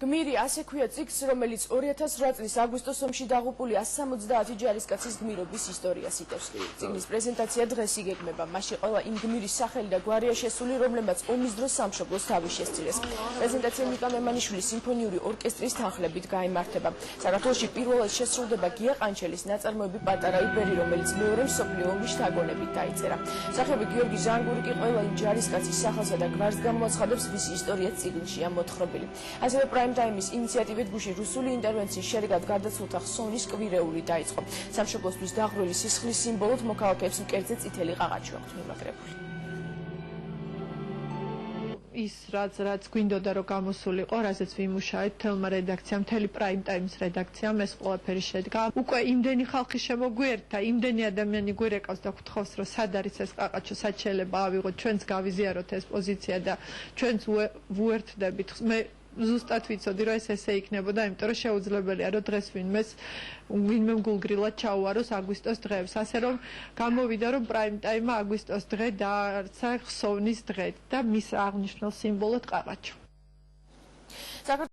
გმირი ასე ქვია წიგნს, რომელიც 2008 წლის აგვისტოს ომში დაღუპული 170 ჯარისკაცის გმირობის ისტორიას იტევს. წიგნის პრეზენტაცია დღეს იგეგმება. მასში ყველა იმ გმირის სახელი და გვარია შესული, რომლებმაც ომის დროს სამშობლოს თავი შესწირეს. პრეზენტაცია ნიკა მემანიშვილის სიმფონიური ორკესტრის თანხლებით გაიმართება. საქართველოში პირველად შესრულდება გია ყანჩელის ნაწარმოები პატარა იბერი, რომელიც მეორე მსოფლიო ომის შთაგონებით დაიწერა. მსახიობი გიორგი ჟანგური კი ყველა იმ ჯარისკაცის სახელსა და გვარს გამოაცხადებს, ვის ისტორია წიგნშია მოთხრობილი. ასევე პრაიმ-ტაიმის ინიციატივით გუშინ რუსული ინტერვენციის შედეგად გარდაცვლილთა ხსოვნის კვირეული დაიწყო. სამშობლოსთვის დაღვრილი სისხლის სიმბოლოდ მოქალაქეებს მკერდზე წითელი ყაყაჩი აქვთ მიმაგრებული. ის რაც გვინდოდა რომ გამოსულიყო, რაზეც ვიმუშავეთ თელმა რედაქციამ, მთელი პრაიმ-ტაიმის რედაქციამ, ეს ყველაფერი შედგა. უკვე იმდენი ხალხი შემოგვიერთდა, იმდენი ადამიანი გვირეკავს და გთხოვს, რომ სად არის ეს ყაყაჩო, სად შეიძლება ავიღოთ, ჩვენც გავიზიაროთ ეს პოზიცია და ჩვენც ვუერთდებით. მე ზუსტად ვიცოდი, რომ ეს ესე იქნებოდა, იმიტომ რომ შეუძლებელია, რომ დღეს ვინმე გულგრილად ჩაუაროს აგვისტოს დღეებს. ასე რომ გამოვიდა, რომ პრაიმ-ტაიმმა აგვისტოს დღე დაარცა ხსოვნის დღედ და მის აღნიშნულ სიმბოლოდ ყაყაჩო.